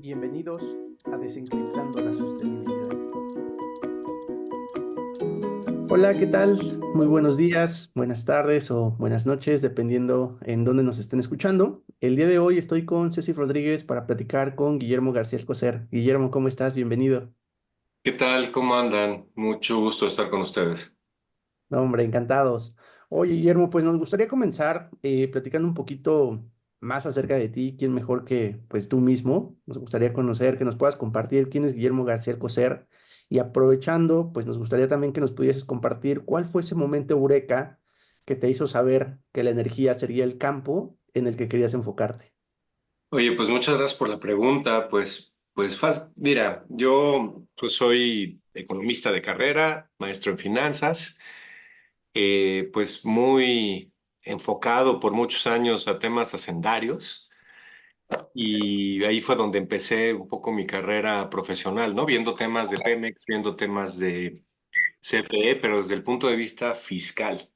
Bienvenidos a Desencriptando la Sostenibilidad. Hola, ¿qué tal? Muy buenos días, buenas tardes o buenas noches, dependiendo en dónde nos estén escuchando. El día de hoy estoy con Ceci Rodríguez para platicar con Guillermo García Alcocer. Guillermo, ¿cómo estás? Bienvenido. ¿Qué tal? ¿Cómo andan? Mucho gusto estar con ustedes. No, hombre, encantados. Oye, Guillermo, pues nos gustaría comenzar platicando un poquito más acerca de ti, quién mejor que pues tú mismo. Nos gustaría conocer, que nos puedas compartir quién es Guillermo García Alcocer y aprovechando, pues nos gustaría también que nos pudieses compartir cuál fue ese momento eureka que te hizo saber que la energía sería el campo en el que querías enfocarte. Oye, pues muchas gracias por la pregunta. Mira, yo pues soy economista de carrera, maestro en finanzas, pues muy enfocado por muchos años a temas hacendarios y ahí fue donde empecé un poco mi carrera profesional, ¿no? Viendo temas de Pemex, viendo temas de CFE, pero desde el punto de vista fiscal.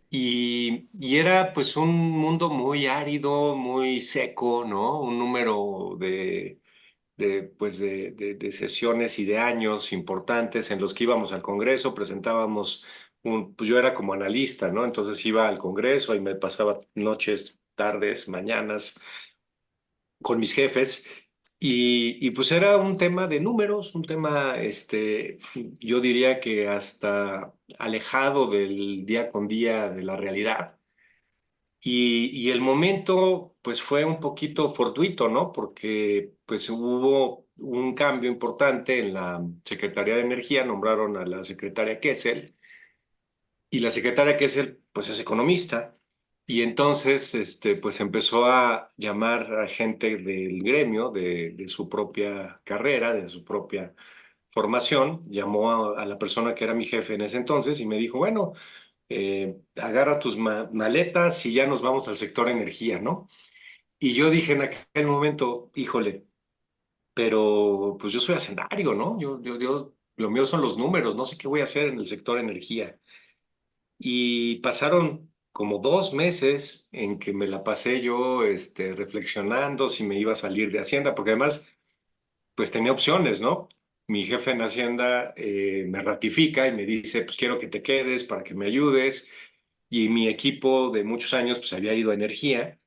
Y era pues un mundo muy árido, muy seco, ¿no? Un número de sesiones y de años importantes en los que íbamos al Congreso, presentábamos pues yo era como analista, ¿no? Entonces iba al Congreso y me pasaba noches, tardes, mañanas con mis jefes y pues era un tema de números, un tema, yo diría que hasta alejado del día con día de la realidad. Y el momento, pues fue un poquito fortuito, ¿no? Porque pues hubo un cambio importante en la Secretaría de Energía, nombraron a la secretaria Kessel, y la secretaria Kessel, pues es economista, y entonces, pues empezó a llamar a gente del gremio, de su propia carrera, de su propia formación, llamó a la persona que era mi jefe en ese entonces y me dijo, bueno, agarra tus maletas y ya nos vamos al sector energía, ¿no? Y yo dije en aquel momento, híjole, pero pues yo soy hacendario, ¿no? Lo mío son los números, no sé qué voy a hacer en el sector energía. Y pasaron como 2 meses en que me la pasé yo, reflexionando si me iba a salir de Hacienda, porque además, pues tenía opciones, ¿no? Mi jefe en Hacienda me ratifica y me dice, pues quiero que te quedes para que me ayudes y mi equipo de muchos años pues había ido a energía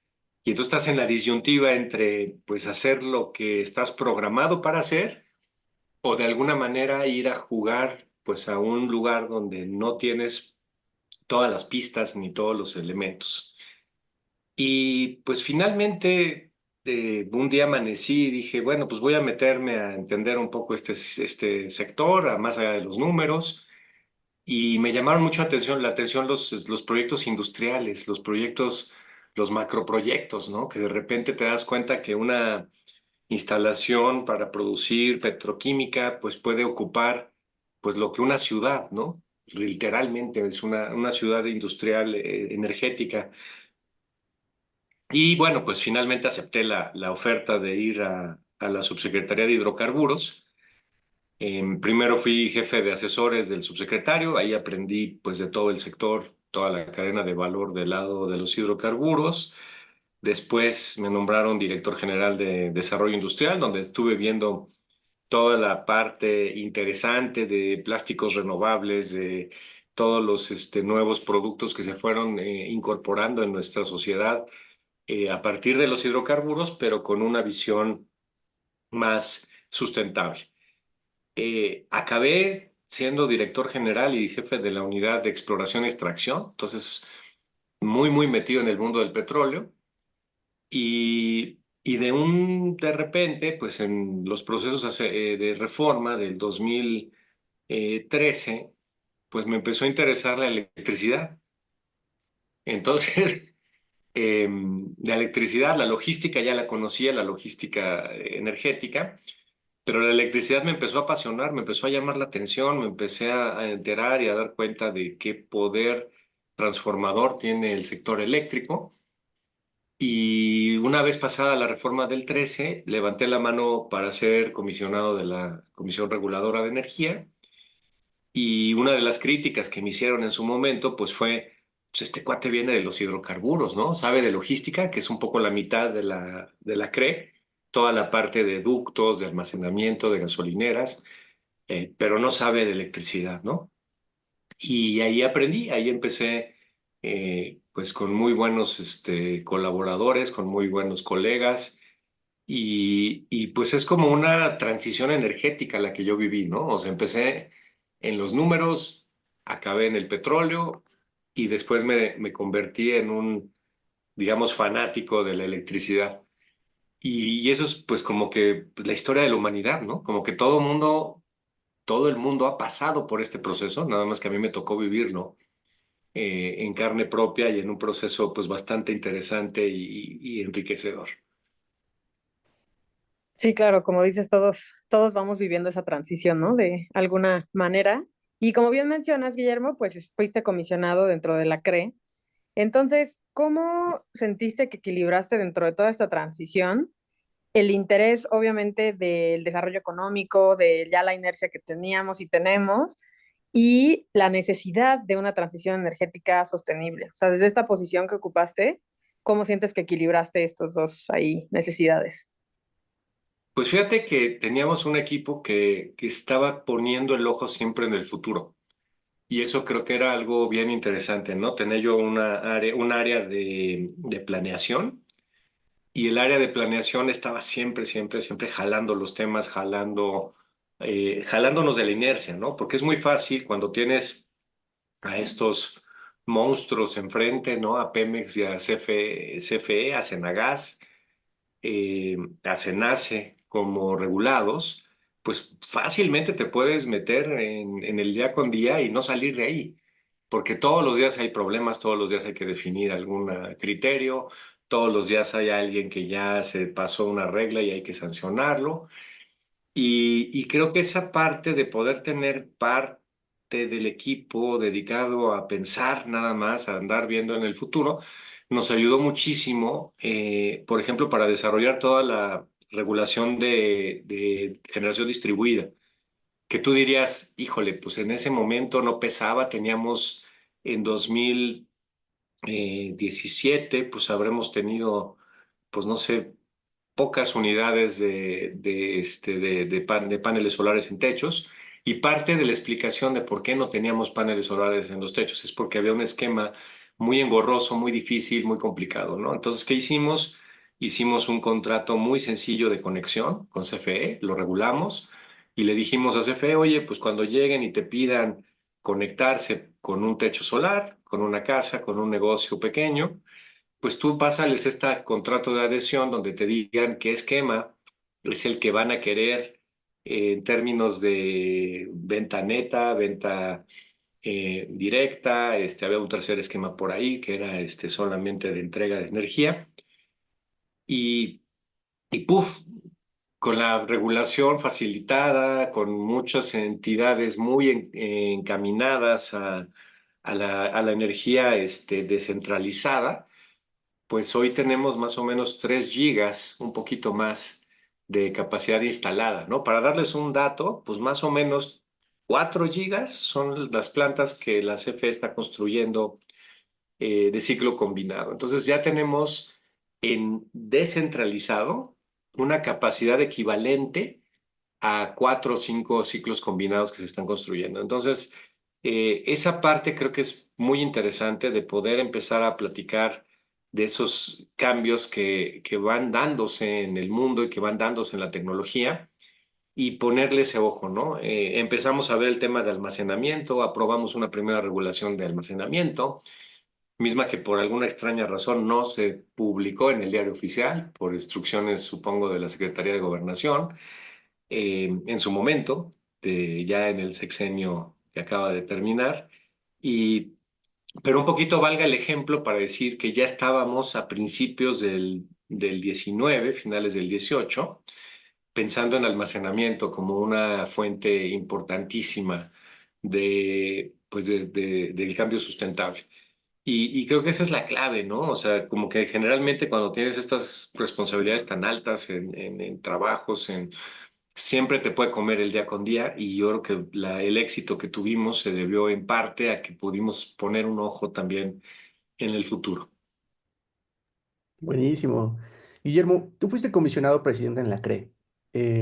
y entonces estás en la disyuntiva entre pues hacer lo que estás programado para hacer o de alguna manera ir a jugar pues a un lugar donde no tienes todas las pistas ni todos los elementos. Y pues finalmente un día amanecí y dije, bueno, pues voy a meterme a entender un poco este sector, a más allá de los números. Y me llamaron mucho la atención los proyectos industriales, los proyectos, los macroproyectos, ¿no? Que de repente te das cuenta que una instalación para producir petroquímica, pues puede ocupar, pues lo que una ciudad, ¿no? Literalmente es una ciudad industrial, energética. Y bueno, pues finalmente acepté la oferta de ir a la Subsecretaría de Hidrocarburos. Primero fui jefe de asesores del subsecretario, ahí aprendí pues de todo el sector, toda la cadena de valor del lado de los hidrocarburos. Después me nombraron director general de desarrollo industrial, donde estuve viendo toda la parte interesante de plásticos renovables, de todos los nuevos productos que se fueron incorporando en nuestra sociedad a partir de los hidrocarburos, pero con una visión más sustentable. Acabé siendo director general y jefe de la unidad de exploración y extracción, entonces muy metido en el mundo del petróleo y de repente, pues en los procesos de reforma del 2013, pues me empezó a interesar la electricidad. Entonces, la electricidad, la logística ya la conocía, la logística energética. Pero la electricidad me empezó a apasionar, me empezó a llamar la atención, me empecé a enterar y a dar cuenta de qué poder transformador tiene el sector eléctrico. Y una vez pasada la reforma del 13, levanté la mano para ser comisionado de la Comisión Reguladora de Energía. Y una de las críticas que me hicieron en su momento, pues fue, pues este cuate viene de los hidrocarburos, ¿no? Sabe de logística, que es un poco la mitad de la CRE. toda la parte de ductos, de almacenamiento, de gasolineras, pero no sabe de electricidad, ¿no? Y ahí aprendí, ahí empecé pues con muy buenos colaboradores, con muy buenos colegas y pues es como una transición energética la que yo viví, ¿no? O sea, empecé en los números, acabé en el petróleo y después me convertí en un, digamos, fanático de la electricidad. Y eso es pues como que pues, la historia de la humanidad, ¿no? Como que todo el mundo ha pasado por este proceso, nada más que a mí me tocó vivirlo en carne propia y en un proceso pues bastante interesante y enriquecedor. Sí, claro, como dices, todos vamos viviendo esa transición, ¿no? De alguna manera. Y como bien mencionas, Guillermo, pues fuiste comisionado dentro de la CRE. Entonces, ¿cómo sentiste que equilibraste dentro de toda esta transición el interés, obviamente, del desarrollo económico, de ya la inercia que teníamos y tenemos, y la necesidad de una transición energética sostenible? O sea, desde esta posición que ocupaste, ¿cómo sientes que equilibraste estos dos ahí necesidades? Pues fíjate que teníamos un equipo que estaba poniendo el ojo siempre en el futuro. Y eso creo que era algo bien interesante, ¿no? Tener yo un área de planeación y el área de planeación estaba siempre, siempre, siempre jalando los temas, jalándonos de la inercia, ¿no? Porque es muy fácil cuando tienes a estos monstruos enfrente, ¿no? A Pemex y a CFE, a Senagas, a Cenace como regulados, pues fácilmente te puedes meter en el día con día y no salir de ahí, porque todos los días hay problemas, todos los días hay que definir algún criterio, todos los días hay alguien que ya se pasó una regla y hay que sancionarlo. Y creo que esa parte de poder tener parte del equipo dedicado a pensar nada más, a andar viendo en el futuro, nos ayudó muchísimo, por ejemplo, para desarrollar toda la regulación de generación distribuida, que tú dirías, híjole, pues en ese momento no pesaba, teníamos en 2017, pues habremos tenido, pues no sé, pocas unidades de paneles solares en techos y parte de la explicación de por qué no teníamos paneles solares en los techos es porque había un esquema muy engorroso, muy difícil, muy complicado, ¿no? Entonces, ¿qué hicimos? Hicimos un contrato muy sencillo de conexión con CFE, lo regulamos y le dijimos a CFE, oye, pues cuando lleguen y te pidan conectarse con un techo solar, con una casa, con un negocio pequeño, pues tú pásales este contrato de adhesión donde te digan qué esquema es el que van a querer en términos de venta neta, venta directa. Había un tercer esquema por ahí que era solamente de entrega de energía. Y, y puff, con la regulación facilitada, con muchas entidades muy encaminadas a la energía descentralizada, pues hoy tenemos más o menos 3 gigas, un poquito más de capacidad instalada, ¿no? Para darles un dato, pues más o menos 4 gigas son las plantas que la CFE está construyendo de ciclo combinado. Entonces ya tenemos en descentralizado una capacidad equivalente a 4 o 5 ciclos combinados que se están construyendo. Entonces, esa parte creo que es muy interesante de poder empezar a platicar de esos cambios que van dándose en el mundo y que van dándose en la tecnología y ponerle ese ojo, ¿no? Empezamos a ver el tema de almacenamiento, aprobamos una primera regulación de almacenamiento, misma que por alguna extraña razón no se publicó en el diario oficial, por instrucciones, supongo, de la Secretaría de Gobernación en su momento, ya en el sexenio que acaba de terminar. Y, pero un poquito valga el ejemplo para decir que ya estábamos a principios del 19, finales del 18, pensando en almacenamiento como una fuente importantísima del cambio sustentable. Y creo que esa es la clave, ¿no? O sea, como que generalmente cuando tienes estas responsabilidades tan altas en trabajos, siempre te puede comer el día con día y yo creo que el éxito que tuvimos se debió en parte a que pudimos poner un ojo también en el futuro. Buenísimo. Guillermo, tú fuiste comisionado presidente en la CRE.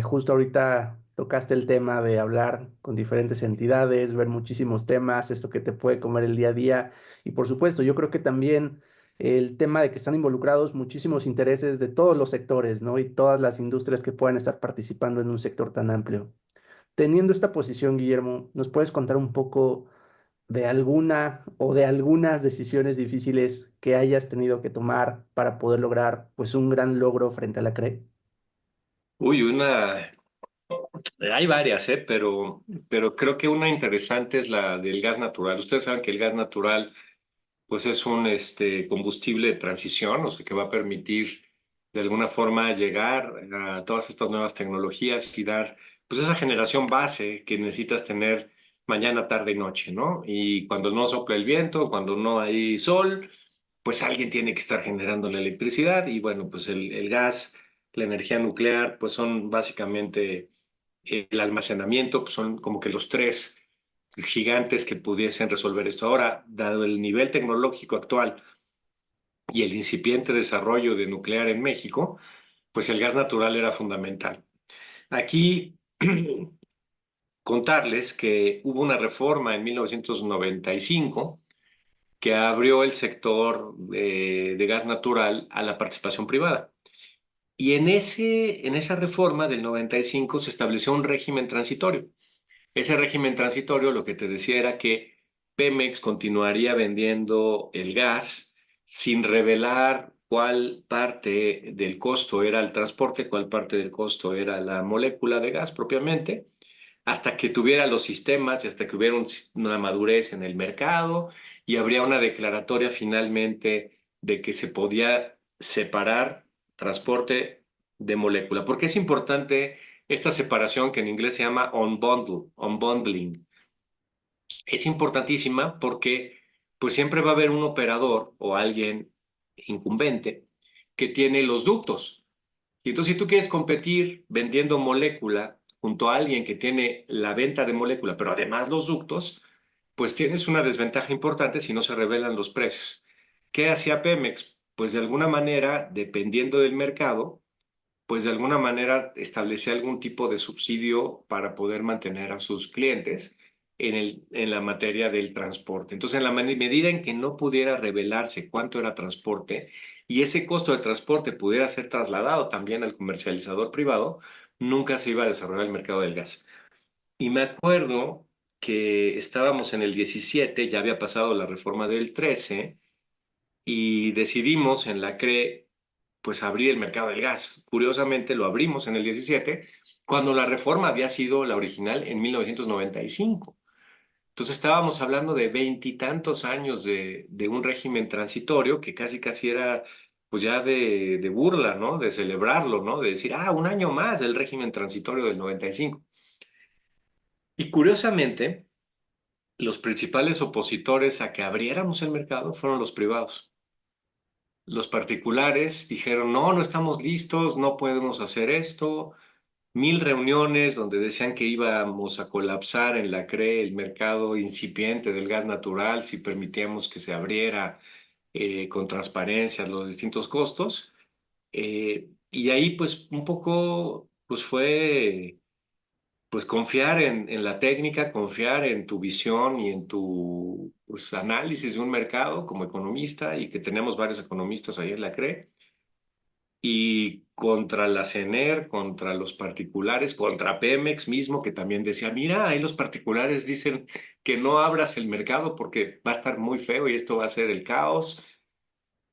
Justo ahorita tocaste el tema de hablar con diferentes entidades, ver muchísimos temas, esto que te puede comer el día a día. Y por supuesto, yo creo que también el tema de que están involucrados muchísimos intereses de todos los sectores, ¿no? Y todas las industrias que puedan estar participando en un sector tan amplio. Teniendo esta posición, Guillermo, ¿nos puedes contar un poco de alguna o de algunas decisiones difíciles que hayas tenido que tomar para poder lograr pues un gran logro frente a la CRE? Uy, hay varias, pero creo que una interesante es la del gas natural. Ustedes saben que el gas natural pues es un combustible de transición, o sea, que va a permitir de alguna forma llegar a todas estas nuevas tecnologías y dar pues esa generación base que necesitas tener mañana, tarde y noche, ¿no? Y cuando no sopla el viento, cuando no hay sol, pues alguien tiene que estar generando la electricidad y bueno, pues el gas, la energía nuclear, pues son básicamente el almacenamiento, pues son como que los tres gigantes que pudiesen resolver esto. Ahora, dado el nivel tecnológico actual y el incipiente desarrollo de nuclear en México, pues el gas natural era fundamental. Aquí contarles que hubo una reforma en 1995 que abrió el sector de gas natural a la participación privada. Y en esa reforma del 95 se estableció un régimen transitorio. Ese régimen transitorio lo que te decía era que Pemex continuaría vendiendo el gas sin revelar cuál parte del costo era el transporte, cuál parte del costo era la molécula de gas propiamente, hasta que tuviera los sistemas y hasta que hubiera una madurez en el mercado y habría una declaratoria finalmente de que se podía separar transporte de molécula. ¿Por qué es importante esta separación que en inglés se llama unbundling? Es importantísima porque pues siempre va a haber un operador o alguien incumbente que tiene los ductos. Y entonces si tú quieres competir vendiendo molécula junto a alguien que tiene la venta de molécula, pero además los ductos, pues tienes una desventaja importante si no se revelan los precios. ¿Qué hacía Pemex? Pues de alguna manera, dependiendo del mercado, pues de alguna manera establecía algún tipo de subsidio para poder mantener a sus clientes en la materia del transporte. Entonces, en la medida en que no pudiera revelarse cuánto era transporte y ese costo de transporte pudiera ser trasladado también al comercializador privado, nunca se iba a desarrollar el mercado del gas. Y me acuerdo que estábamos en el 17, ya había pasado la reforma del 13, y decidimos en la CRE pues abrir el mercado del gas. Curiosamente lo abrimos en el 17 cuando la reforma había sido la original en 1995. Entonces estábamos hablando de veintitantos años de un régimen transitorio que casi casi era pues ya de burla, ¿no? De celebrarlo, ¿no? De decir, un año más del régimen transitorio del 95. Y curiosamente, los principales opositores a que abriéramos el mercado fueron los privados. Los particulares dijeron, no, no estamos listos, no podemos hacer esto. Mil reuniones donde decían que íbamos a colapsar en la CRE el mercado incipiente del gas natural si permitíamos que se abriera con transparencia los distintos costos. Y ahí pues un poco pues fue pues confiar en la técnica, confiar en tu visión y en tu pues, análisis de un mercado como economista y que tenemos varios economistas ahí en la CRE y contra la CENER, contra los particulares, contra Pemex mismo, que también decía, mira, ahí los particulares dicen que no abras el mercado porque va a estar muy feo y esto va a ser el caos,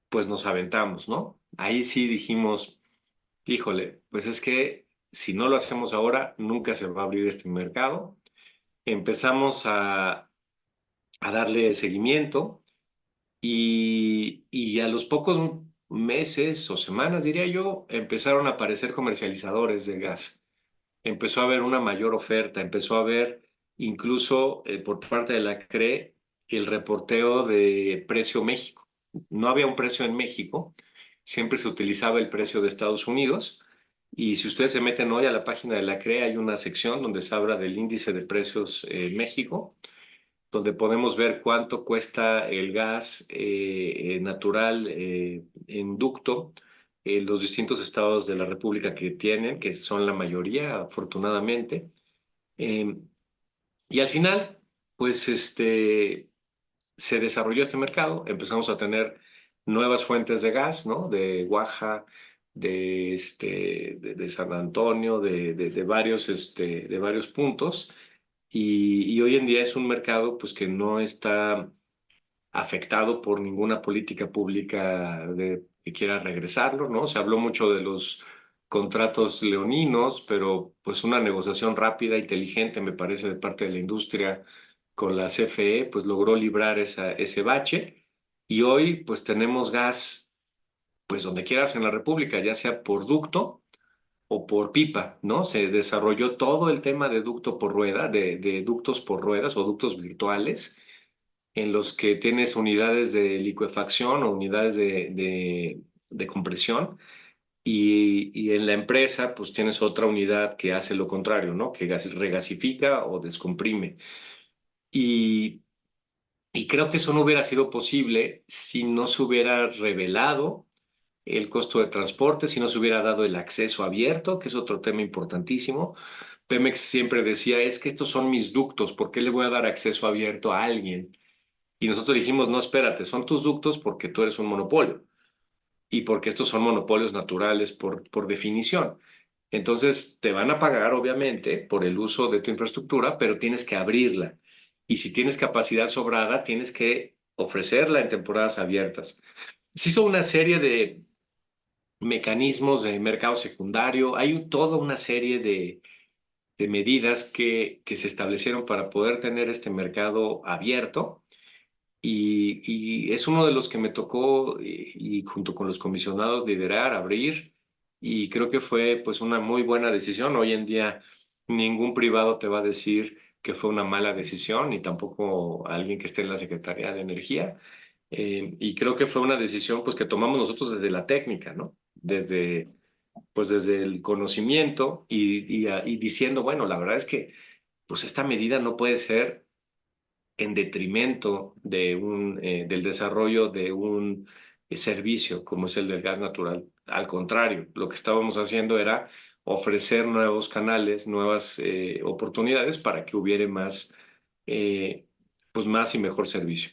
pues nos aventamos, ¿no? Ahí sí dijimos, híjole, pues es que si no lo hacemos ahora, nunca se va a abrir este mercado. Empezamos a darle seguimiento y a los pocos meses o semanas, diría yo, empezaron a aparecer comercializadores de gas. Empezó a haber una mayor oferta, empezó a haber incluso por parte de la CRE el reporteo de precio México. No había un precio en México, siempre se utilizaba el precio de Estados Unidos. Y si ustedes se meten hoy a la página de la CRE, hay una sección donde se habla del índice de precios México donde podemos ver cuánto cuesta el gas natural en ducto los distintos estados de la República que tienen, que son la mayoría, afortunadamente. Eh, y al final, pues se desarrolló este mercado, empezamos a tener nuevas fuentes de gas, ¿no? De Oaxaca, de San Antonio, de varios puntos. Y hoy en día es un mercado pues, que no está afectado por ninguna política pública que quiera regresarlo, ¿no? Se habló mucho de los contratos leoninos, pero pues una negociación rápida, inteligente, me parece, de parte de la industria con la CFE, pues logró librar ese bache. Y hoy pues tenemos gas, pues donde quieras en la República, ya sea por ducto o por pipa, ¿no? Se desarrolló todo el tema de ducto por rueda, de ductos por ruedas o ductos virtuales en los que tienes unidades de licuefacción o unidades de compresión y en la empresa pues tienes otra unidad que hace lo contrario, ¿no? Que regasifica o descomprime. Y, y creo que eso no hubiera sido posible si no se hubiera revelado el costo de transporte, si no se hubiera dado el acceso abierto, que es otro tema importantísimo. Pemex siempre decía, es que estos son mis ductos, ¿por qué le voy a dar acceso abierto a alguien? Y nosotros dijimos, no, espérate, son tus ductos porque tú eres un monopolio y porque estos son monopolios naturales por definición. Entonces, te van a pagar, obviamente, por el uso de tu infraestructura, pero tienes que abrirla. Y si tienes capacidad sobrada, tienes que ofrecerla en temporadas abiertas. Se hizo una serie de mecanismos de mercado secundario, hay toda una serie de medidas que se establecieron para poder tener este mercado abierto y es uno de los que me tocó y junto con los comisionados liderar, abrir y creo que fue pues una muy buena decisión. Hoy en día ningún privado te va a decir que fue una mala decisión ni tampoco alguien que esté en la Secretaría de Energía. Y creo que fue una decisión pues que tomamos nosotros desde la técnica, ¿no? Desde el conocimiento y diciendo, bueno, la verdad es que pues esta medida no puede ser en detrimento del desarrollo de un servicio como es el del gas natural. Al contrario, lo que estábamos haciendo era ofrecer nuevos canales, nuevas oportunidades para que hubiera eh, pues más y mejor servicio.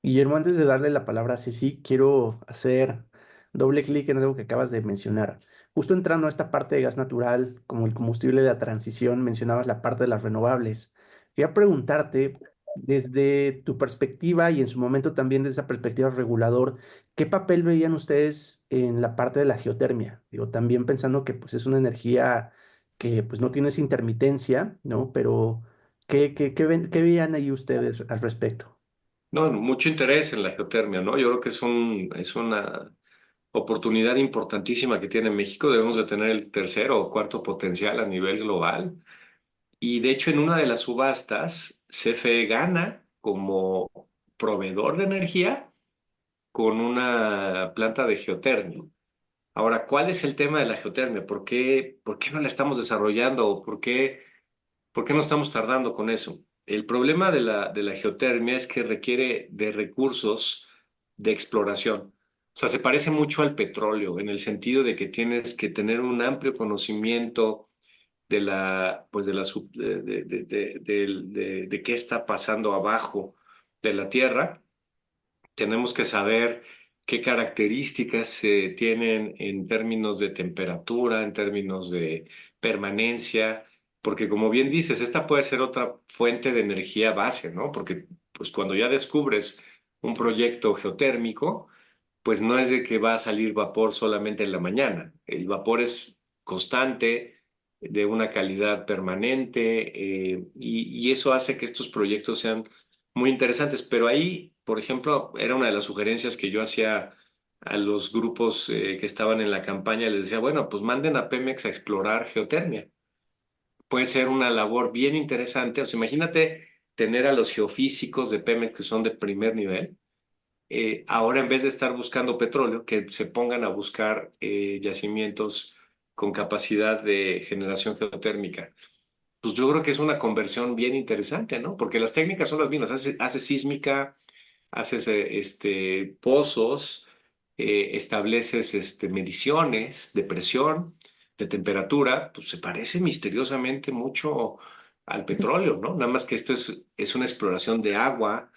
Guillermo, antes de darle la palabra a Ceci, quiero hacer doble clic en algo que acabas de mencionar. Justo entrando a esta parte de gas natural, como el combustible de la transición, mencionabas la parte de las renovables. Quería preguntarte, desde tu perspectiva y en su momento también desde esa perspectiva regulador, ¿qué papel veían ustedes en la parte de la geotermia? Digo, también pensando que pues, es una energía que pues, no tiene esa intermitencia, ¿no? Pero, ¿qué veían ahí ustedes al respecto? No, mucho interés en la geotermia, ¿no? Yo creo que es una oportunidad importantísima que tiene México. Debemos de tener el tercero o cuarto potencial a nivel global. Y de hecho, en una de las subastas, CFE gana como proveedor de energía con una planta de geotermia. Ahora, ¿cuál es el tema de la geotermia? Por qué no la estamos desarrollando? ¿O por qué no estamos tardando con eso? El problema de la geotermia es que requiere de recursos de exploración. O sea, se parece mucho al petróleo en el sentido de que tienes que tener un amplio conocimiento de qué está pasando abajo de la Tierra. Tenemos que saber qué características se tienen en términos de temperatura, en términos de permanencia, porque como bien dices, esta puede ser otra fuente de energía base, ¿no? Porque pues cuando ya descubres un proyecto geotérmico, pues no es de que va a salir vapor solamente en la mañana. El vapor es constante, de una calidad permanente, y eso hace que estos proyectos sean muy interesantes. Pero ahí, por ejemplo, era una de las sugerencias que yo hacía a los grupos que estaban en la campaña. Les decía, bueno, pues manden a Pemex a explorar geotermia. Puede ser una labor bien interesante. O sea, imagínate tener a los geofísicos de Pemex que son de primer nivel ahora en vez de estar buscando petróleo, que se pongan a buscar yacimientos con capacidad de generación geotérmica. Pues yo creo que es una conversión bien interesante, ¿no? Porque las técnicas son las mismas. Haces sísmica, haces pozos, estableces mediciones de presión, de temperatura, pues se parece misteriosamente mucho al petróleo, ¿no? Nada más que esto es una exploración de agua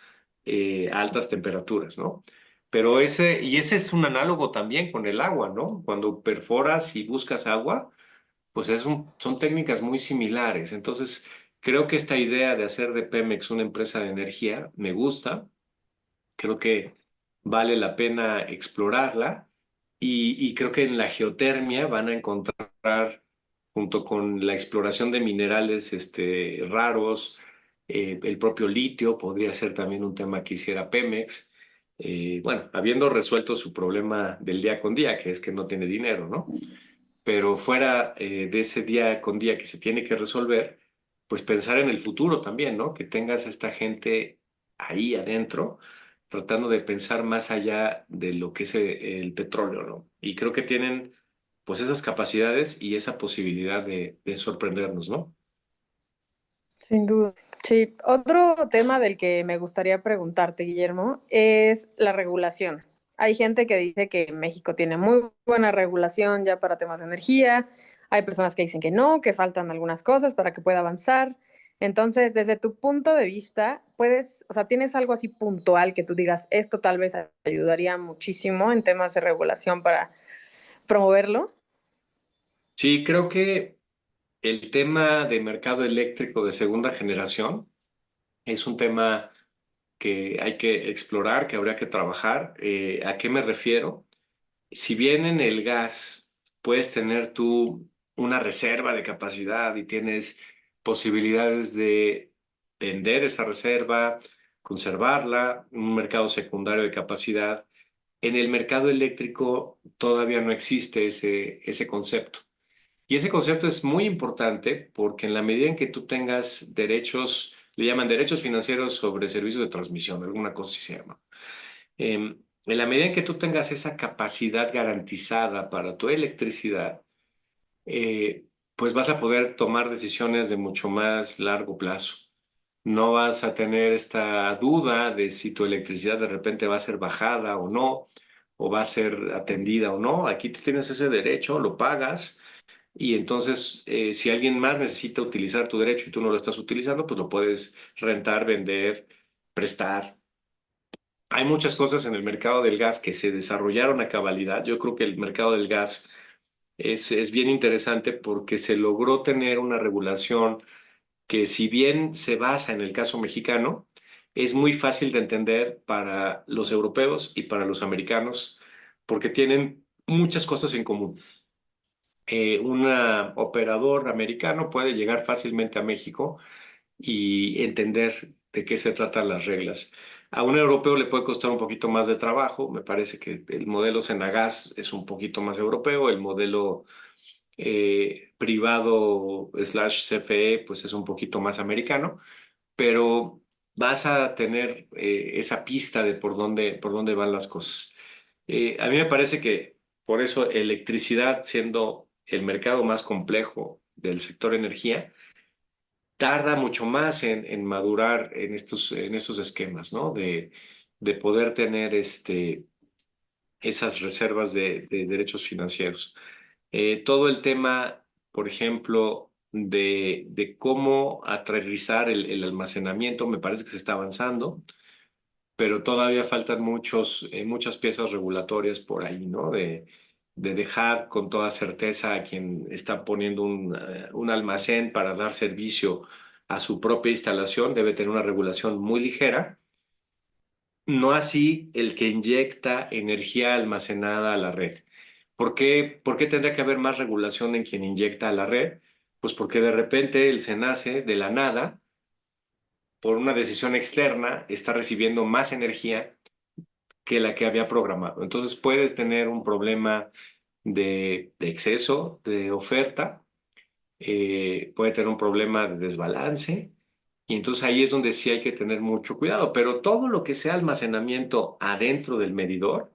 a altas temperaturas, ¿no? Pero ese es un análogo también con el agua, ¿no? Cuando perforas y buscas agua, pues son técnicas muy similares. Entonces, creo que esta idea de hacer de Pemex una empresa de energía me gusta. Creo que vale la pena explorarla y creo que en la geotermia van a encontrar, junto con la exploración de minerales raros, el propio litio podría ser también un tema que hiciera Pemex. Bueno, habiendo resuelto su problema del día con día, que es que no tiene dinero, ¿no? Pero fuera de ese día con día que se tiene que resolver, pues pensar en el futuro también, ¿no? Que tengas esta gente ahí adentro, tratando de pensar más allá de lo que es el petróleo, ¿no? Y creo que tienen pues esas capacidades y esa posibilidad de sorprendernos, ¿no? Sin duda. Sí, otro tema del que me gustaría preguntarte, Guillermo, es la regulación. Hay gente que dice que México tiene muy buena regulación ya para temas de energía. Hay personas que dicen que no, que faltan algunas cosas para que pueda avanzar. Entonces, desde tu punto de vista, puedes, o sea, ¿tienes algo así puntual que tú digas, esto tal vez ayudaría muchísimo en temas de regulación para promoverlo? Sí, creo que el tema de mercado eléctrico de segunda generación es un tema que hay que explorar, que habría que trabajar. ¿A qué me refiero? Si bien en el gas puedes tener tú una reserva de capacidad y tienes posibilidades de vender esa reserva, conservarla, un mercado secundario de capacidad, en el mercado eléctrico todavía no existe ese concepto. Y ese concepto es muy importante porque en la medida en que tú tengas derechos, le llaman derechos financieros sobre servicios de transmisión, alguna cosa así se llama. En la medida en que tú tengas esa capacidad garantizada para tu electricidad, eh, pues vas a poder tomar decisiones de mucho más largo plazo. No vas a tener esta duda de si tu electricidad de repente va a ser bajada o no, o va a ser atendida o no. Aquí tú tienes ese derecho, lo pagas y entonces, si alguien más necesita utilizar tu derecho y tú no lo estás utilizando, pues lo puedes rentar, vender, prestar. Hay muchas cosas en el mercado del gas que se desarrollaron a cabalidad. Yo creo que el mercado del gas es bien interesante porque se logró tener una regulación que, si bien se basa en el caso mexicano, es muy fácil de entender para los europeos y para los americanos porque tienen muchas cosas en común. Un operador americano puede llegar fácilmente a México y entender de qué se tratan las reglas. A un europeo le puede costar un poquito más de trabajo. Me parece que el modelo Senagas es un poquito más europeo, el modelo privado slash CFE pues es un poquito más americano, pero vas a tener esa pista de por dónde van las cosas. A mí me parece que por eso electricidad, siendo el mercado más complejo del sector energía, tarda mucho más en madurar en estos esquemas, ¿no? De poder tener esas reservas de derechos financieros. Todo el tema, por ejemplo, de cómo aterrizar el almacenamiento, me parece que se está avanzando, pero todavía faltan muchas piezas regulatorias por ahí, ¿no? De dejar con toda certeza a quien está poniendo un almacén para dar servicio a su propia instalación, debe tener una regulación muy ligera, no así el que inyecta energía almacenada a la red. Por qué tendría que haber más regulación en quien inyecta a la red? Pues porque de repente el SENACE, de la nada, por una decisión externa, está recibiendo más energía que la que había programado. Entonces puedes tener un problema de exceso de oferta, puede tener un problema de desbalance, y entonces ahí es donde sí hay que tener mucho cuidado. Pero todo lo que sea almacenamiento adentro del medidor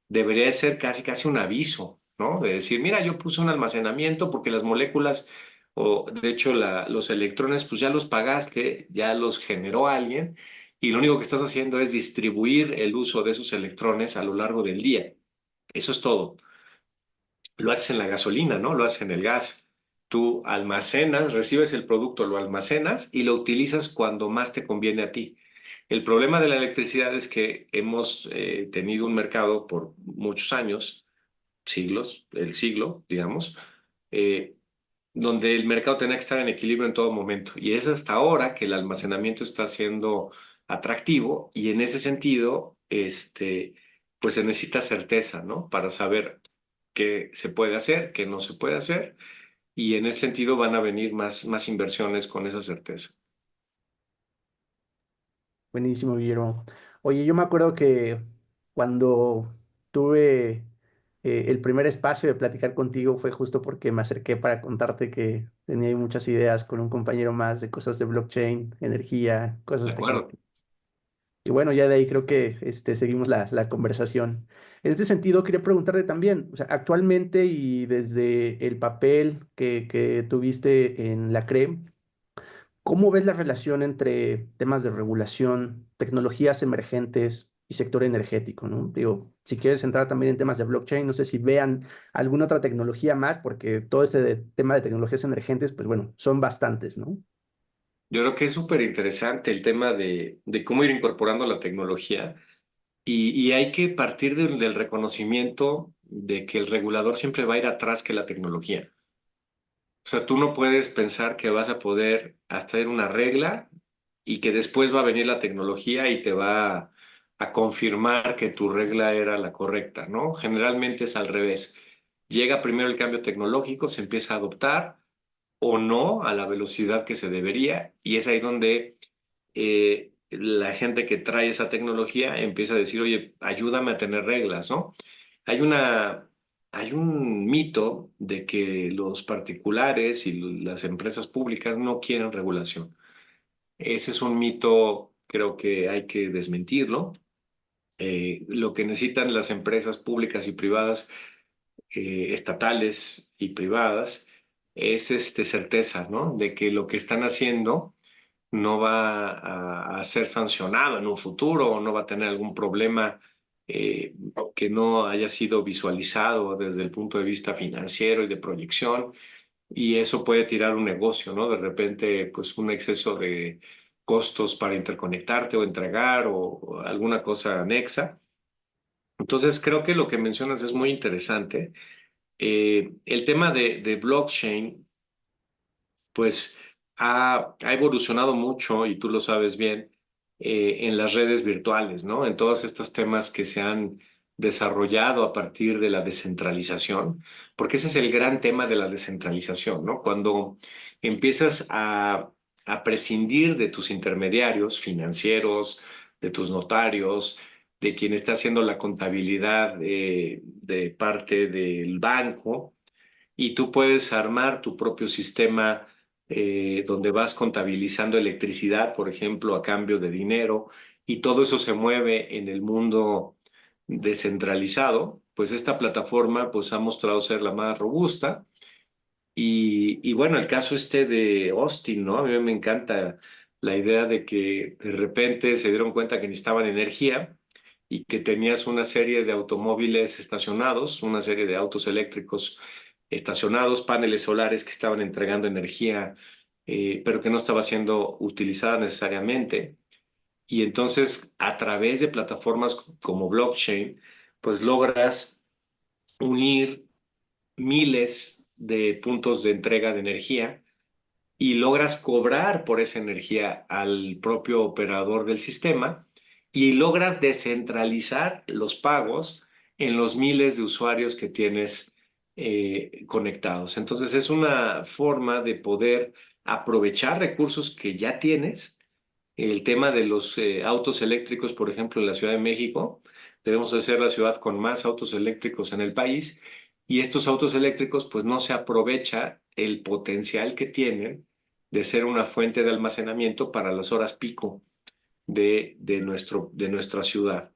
debería de ser casi un aviso, ¿no? De decir, mira, yo puse un almacenamiento porque las moléculas, o de hecho los electrones, pues ya los pagaste, ya los generó alguien, y lo único que estás haciendo es distribuir el uso de esos electrones a lo largo del día. Eso es todo. Lo haces en la gasolina, ¿no? Lo haces en el gas. Tú almacenas, recibes el producto, lo almacenas y lo utilizas cuando más te conviene a ti. El problema de la electricidad es que hemos tenido un mercado por muchos años, siglos, el siglo, digamos, eh, donde el mercado tenía que estar en equilibrio en todo momento. Y es hasta ahora que el almacenamiento está siendo atractivo y en ese sentido, pues se necesita certeza, ¿no? Para saber qué se puede hacer, qué no se puede hacer. Y en ese sentido van a venir más inversiones con esa certeza. Buenísimo, Guillermo. Oye, yo me acuerdo que cuando tuve el primer espacio de platicar contigo fue justo porque me acerqué para contarte que tenía ahí muchas ideas con un compañero más de cosas de blockchain, energía, ¿De cosas acuerdo? tecnológicas. Y bueno, ya de ahí creo que seguimos la conversación. En este sentido, quería preguntarte también, o sea, actualmente y desde el papel que tuviste en la CRE, ¿cómo ves la relación entre temas de regulación, tecnologías emergentes y sector energético, ¿no? Digo, si quieres entrar también en temas de blockchain, no sé si vean alguna otra tecnología más, porque todo tema de tecnologías emergentes, pues bueno, son bastantes, ¿no? Yo creo que es súper interesante el tema de cómo ir incorporando la tecnología y hay que partir del reconocimiento de que el regulador siempre va a ir atrás que la tecnología. O sea, tú no puedes pensar que vas a poder hacer una regla y que después va a venir la tecnología y te va a confirmar que tu regla era la correcta, ¿no? Generalmente es al revés. Llega primero el cambio tecnológico, se empieza a adoptar o no a la velocidad que se debería y es ahí donde la gente que trae esa tecnología empieza a decir, oye, ayúdame a tener reglas, ¿no? Hay una, hay un mito de que los particulares y las empresas públicas no quieren regulación. Ese es un mito, creo que hay que desmentirlo. Lo que necesitan las empresas públicas y privadas, estatales y privadas, es certeza, ¿no? De que lo que están haciendo no va a ser sancionado en un futuro o no va a tener algún problema eh, que no haya sido visualizado desde el punto de vista financiero y de proyección. Y eso puede tirar un negocio, ¿no? De repente, pues un exceso de costos para interconectarte o entregar o alguna cosa anexa. Entonces, creo que lo que mencionas es muy interesante. El tema de blockchain pues ha evolucionado mucho, y tú lo sabes bien, en las redes virtuales, ¿no? En todos estos temas que se han desarrollado a partir de la descentralización, porque ese es el gran tema de la descentralización, ¿no? Cuando empiezas a prescindir de tus intermediarios financieros, de tus notarios, de quien está haciendo la contabilidad de parte del banco, y tú puedes armar tu propio sistema donde vas contabilizando electricidad, por ejemplo, a cambio de dinero, y todo eso se mueve en el mundo descentralizado. Pues esta plataforma pues ha mostrado ser la más robusta y bueno, el caso de Austin, ¿no? A mí me encanta la idea de que de repente se dieron cuenta que necesitaban energía y que tenías una serie de automóviles estacionados, una serie de autos eléctricos estacionados, paneles solares que estaban entregando energía, pero que no estaba siendo utilizada necesariamente. Y entonces, a través de plataformas como blockchain, pues logras unir miles de puntos de entrega de energía y logras cobrar por esa energía al propio operador del sistema y logras descentralizar los pagos en los miles de usuarios que tienes conectados. Entonces es una forma de poder aprovechar recursos que ya tienes. El tema de los autos eléctricos, por ejemplo, en la Ciudad de México, debemos de ser la ciudad con más autos eléctricos en el país y estos autos eléctricos pues no se aprovecha el potencial que tienen de ser una fuente de almacenamiento para las horas pico de nuestra ciudad.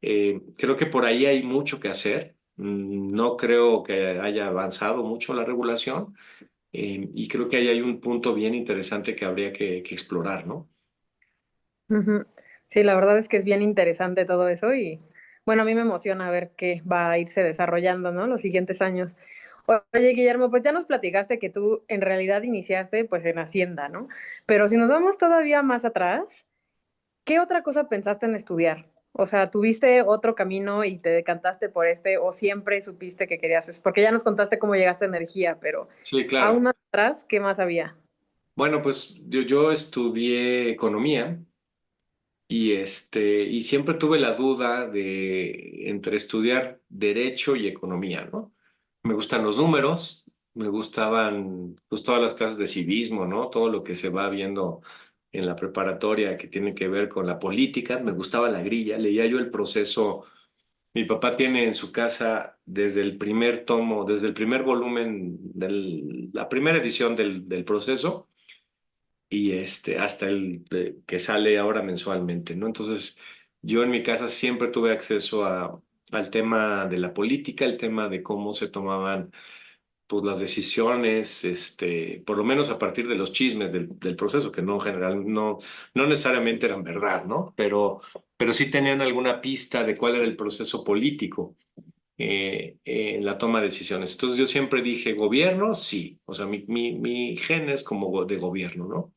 Creo que por ahí hay mucho que hacer. No creo que haya avanzado mucho la regulación y creo que ahí hay un punto bien interesante que habría que explorar, ¿no? Ujú. Sí, la verdad es que es bien interesante todo eso y bueno, a mí me emociona ver qué va a irse desarrollando, ¿no? Los siguientes años. Oye, Guillermo, pues ya nos platicaste que tú en realidad iniciaste pues en Hacienda, ¿no? Pero si nos vamos todavía más atrás, ¿qué otra cosa pensaste en estudiar? O sea, ¿tuviste otro camino y te decantaste por este o siempre supiste que querías eso? Porque ya nos contaste cómo llegaste a energía, pero Sí, aún claro. más atrás, ¿qué más había? Bueno, pues yo estudié economía y siempre tuve la duda de entre estudiar derecho y economía, ¿no? Me gustan los números, me gustaban pues todas las clases de civismo, ¿no? Todo lo que se va viendo en la preparatoria que tiene que ver con la política, me gustaba la grilla, leía yo el proceso. Mi papá tiene en su casa desde el primer tomo, desde el primer volumen de la primera edición del proceso hasta que sale ahora mensualmente, ¿no? Entonces, yo en mi casa siempre tuve acceso al tema de la política, el tema de cómo se tomaban pues las decisiones, por lo menos a partir de los chismes del proceso, que no en general, no necesariamente eran verdad, ¿no? Pero sí tenían alguna pista de cuál era el proceso político en la toma de decisiones. Entonces yo siempre dije, gobierno, sí, o sea, mi gen es como de gobierno, ¿no?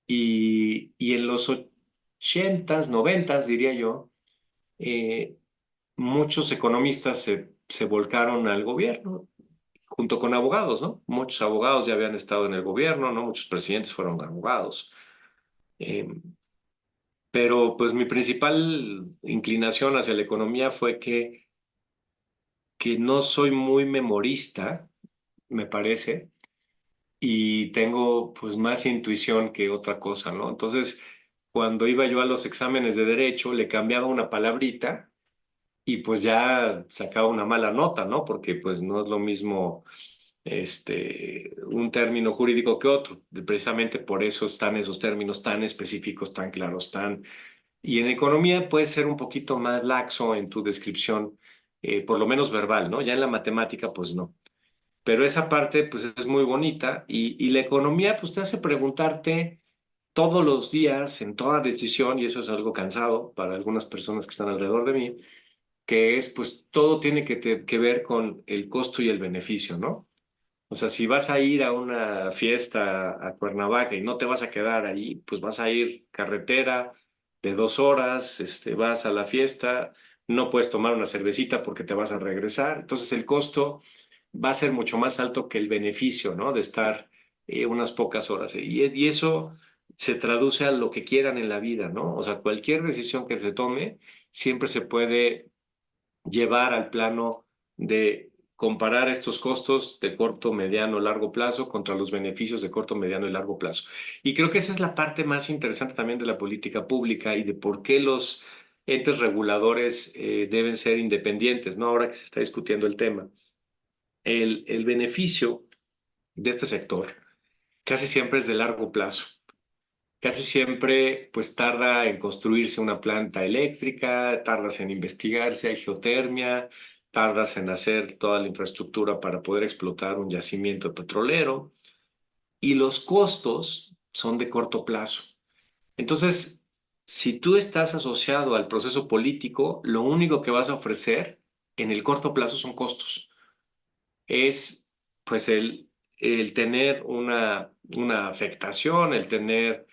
Y en los ochentas, noventas, diría yo, eh, muchos economistas se volcaron al gobierno junto con abogados, ¿no? Muchos abogados ya habían estado en el gobierno, ¿no? Muchos presidentes fueron abogados. Eh, pero pues mi principal inclinación hacia la economía fue que no soy muy memorista, me parece, y tengo pues más intuición que otra cosa, ¿no? Entonces, cuando iba yo a los exámenes de derecho, le cambiaba una palabrita y pues ya sacaba una mala nota, ¿no? Porque pues no es lo mismo un término jurídico que otro. Precisamente por eso están esos términos tan específicos, tan claros, tan... Y en economía puede ser un poquito más laxo en tu descripción, por lo menos verbal, ¿no? Ya en la matemática, pues no. Pero esa parte, pues es muy bonita y la economía, pues te hace preguntarte todos los días, en toda decisión, y eso es algo cansado para algunas personas que están alrededor de mí, que es, pues todo tiene que ver con el costo y el beneficio, ¿no? O sea, si vas a ir a una fiesta a Cuernavaca y no te vas a quedar ahí, pues vas a ir carretera de 2 horas, vas a la fiesta, no puedes tomar una cervecita porque te vas a regresar. Entonces el costo va a ser mucho más alto que el beneficio, ¿no? De estar unas pocas horas. Y eso se traduce a lo que quieran en la vida, ¿no? O sea, cualquier decisión que se tome siempre se puede llevar al plano de comparar estos costos de corto, mediano, largo plazo contra los beneficios de corto, mediano y largo plazo. Y creo que esa es la parte más interesante también de la política pública y de por qué los entes reguladores deben ser independientes, ¿no? Ahora que se está discutiendo el tema. El beneficio de este sector casi siempre es de largo plazo. Casi siempre, pues tarda en construirse una planta eléctrica, tardas en investigar si hay geotermia, tardas en hacer toda la infraestructura para poder explotar un yacimiento petrolero y los costos son de corto plazo. Entonces, si tú estás asociado al proceso político, lo único que vas a ofrecer en el corto plazo son costos. Es pues el tener una afectación, el tener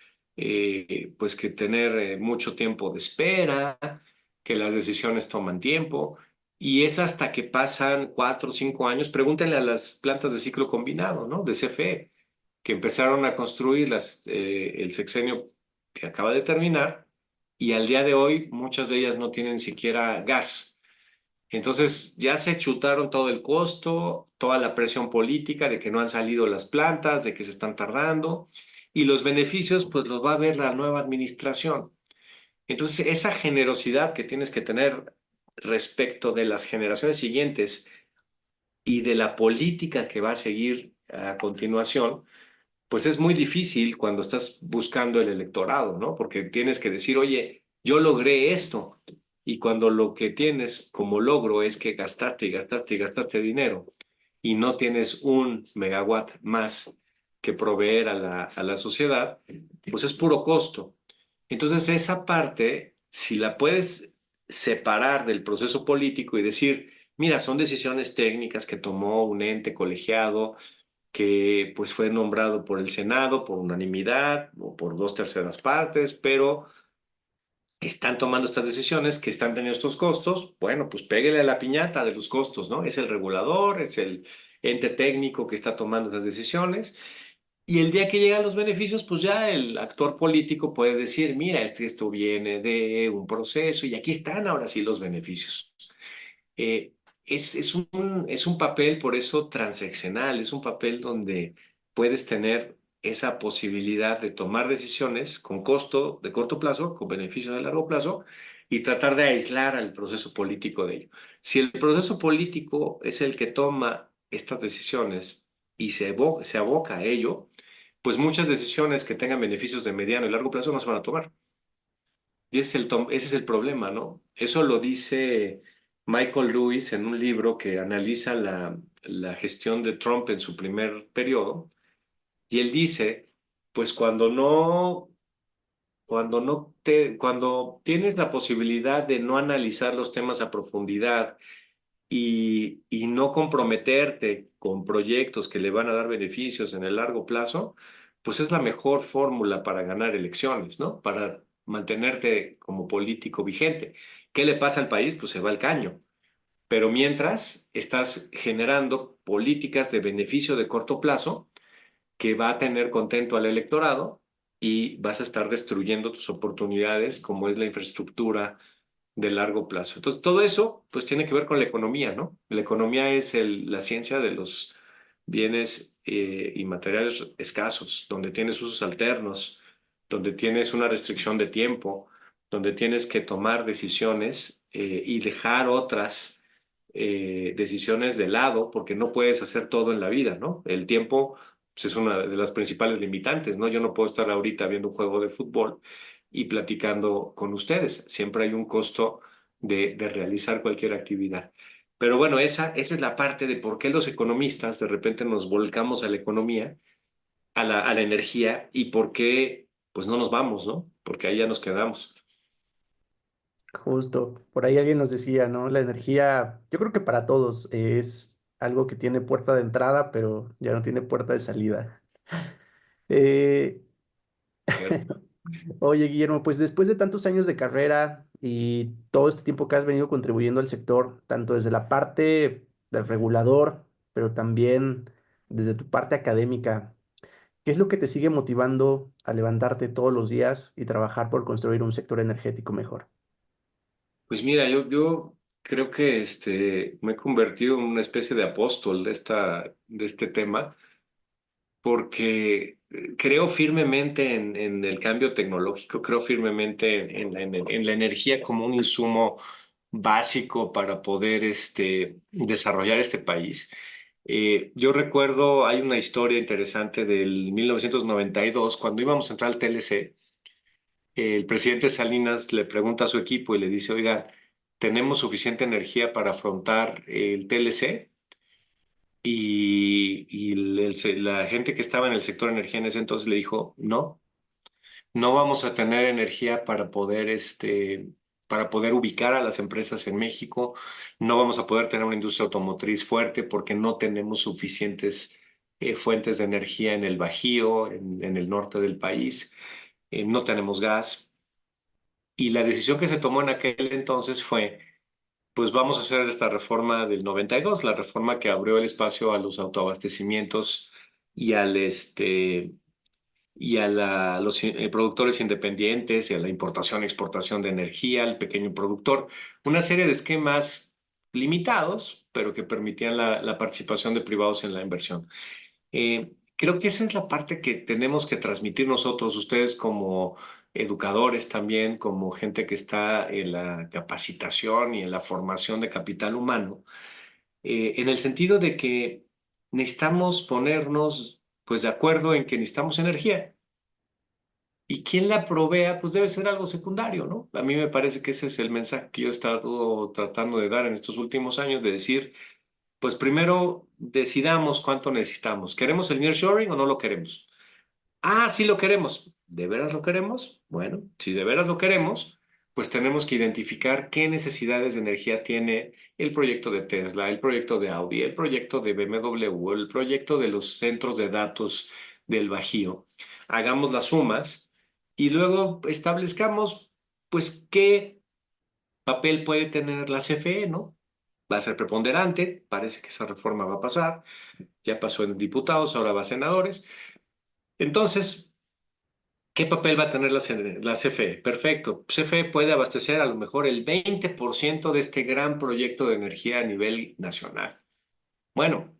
pues que tener mucho tiempo de espera, que las decisiones toman tiempo y es hasta que pasan 4 o 5 años. Pregúntenle a las plantas de ciclo combinado, ¿no? De CFE, que empezaron a construir el sexenio que acaba de terminar y al día de hoy muchas de ellas no tienen siquiera gas. Entonces ya se chutaron todo el costo, toda la presión política de que no han salido las plantas, de que se están tardando y los beneficios pues los va a ver la nueva administración. Entonces esa generosidad que tienes que tener respecto de las generaciones siguientes y de la política que va a seguir a continuación, pues es muy difícil cuando estás buscando el electorado, ¿no? Porque tienes que decir, oye, yo logré esto. Y cuando lo que tienes como logro es que gastaste y gastaste y gastaste dinero y no tienes un megawatt más que proveer a la sociedad, pues es puro costo. Entonces esa parte, si la puedes separar del proceso político y decir, mira, son decisiones técnicas que tomó un ente colegiado que pues fue nombrado por el Senado por unanimidad o por 2/3 partes, pero están tomando estas decisiones que están teniendo estos costos. Bueno, pues péguele a la piñata de los costos, ¿no? Es el regulador, es el ente técnico que está tomando esas decisiones. Y el día que llegan los beneficios, pues ya el actor político puede decir, mira, esto viene de un proceso y aquí están ahora sí los beneficios. Eh, es un papel, por eso, transaccional, es un papel donde puedes tener esa posibilidad de tomar decisiones con costo de corto plazo, con beneficio de largo plazo, y tratar de aislar al proceso político de ello. Si el proceso político es el que toma estas decisiones y se aboca a ello, pues muchas decisiones que tengan beneficios de mediano y largo plazo no se van a tomar. Y ese es el problema, ¿no? Eso lo dice Michael Lewis en un libro que analiza la gestión de Trump en su primer periodo. Y él dice, pues cuando tienes la posibilidad de no analizar los temas a profundidad y no comprometerte con proyectos que le van a dar beneficios en el largo plazo, pues es la mejor fórmula para ganar elecciones, ¿no? Para mantenerte como político vigente. ¿Qué le pasa al país? Pues se va al caño. Pero mientras estás generando políticas de beneficio de corto plazo que va a tener contento al electorado y vas a estar destruyendo tus oportunidades como es la infraestructura de largo plazo. Entonces, todo eso pues tiene que ver con la economía, ¿no? La economía es la ciencia de los bienes y materiales escasos, donde tienes usos alternos, donde tienes una restricción de tiempo, donde tienes que tomar decisiones y dejar otras decisiones de lado, porque no puedes hacer todo en la vida, ¿no? El tiempo pues, es una de las principales limitantes, ¿no? Yo no puedo estar ahorita viendo un juego de fútbol y platicando con ustedes. Siempre hay un costo de realizar cualquier actividad. Pero bueno, esa es la parte de por qué los economistas de repente nos volcamos a la economía, a la energía y por qué pues no nos vamos, ¿no? Porque ahí ya nos quedamos. Justo, por ahí alguien nos decía, ¿no? La energía, yo creo que para todos es algo que tiene puerta de entrada, pero ya no tiene puerta de salida. Eh, ¿Cierto? Oye, Guillermo, pues después de tantos años de carrera y todo este tiempo que has venido contribuyendo al sector, tanto desde la parte del regulador, pero también desde tu parte académica, ¿qué es lo que te sigue motivando a levantarte todos los días y trabajar por construir un sector energético mejor? Pues mira, yo creo que me he convertido en una especie de apóstol de este tema porque creo firmemente en el cambio tecnológico, creo firmemente en la energía como un insumo básico para poder desarrollar este país. Yo recuerdo, hay una historia interesante del 1992, cuando íbamos a entrar al TLC, el presidente Salinas le pregunta a su equipo y le dice, oiga, ¿tenemos suficiente energía para afrontar el TLC? La gente que estaba en el sector energía en ese entonces le dijo, no, no vamos a tener energía para poder ubicar a las empresas en México, no vamos a poder tener una industria automotriz fuerte porque no tenemos suficientes fuentes de energía en el Bajío, en el norte del país, no tenemos gas. Y la decisión que se tomó en aquel entonces fue pues vamos a hacer esta reforma del 92, la reforma que abrió el espacio a los autoabastecimientos y los productores independientes y a la importación y exportación de energía, al pequeño productor, una serie de esquemas limitados, pero que permitían la participación de privados en la inversión. Creo que esa es la parte que tenemos que transmitir nosotros, ustedes como educadores también, como gente que está en la capacitación y en la formación de capital humano, en el sentido de que necesitamos ponernos pues de acuerdo en que necesitamos energía y quien la provea pues debe ser algo secundario, ¿no? A mí me parece que ese es el mensaje que yo he estado tratando de dar en estos últimos años, de decir pues primero decidamos cuánto necesitamos. ¿Queremos el nearshoring o no lo queremos? Ah, sí lo queremos. ¿De veras lo queremos? Bueno, si de veras lo queremos, pues tenemos que identificar qué necesidades de energía tiene el proyecto de Tesla, el proyecto de Audi, el proyecto de BMW, el proyecto de los centros de datos del Bajío. Hagamos las sumas y luego establezcamos, pues, qué papel puede tener la CFE, ¿no? Va a ser preponderante, parece que esa reforma va a pasar, ya pasó en diputados, ahora va a senadores. Entonces, ¿qué papel va a tener la CFE? Perfecto. CFE puede abastecer a lo mejor el 20% de este gran proyecto de energía a nivel nacional. Bueno,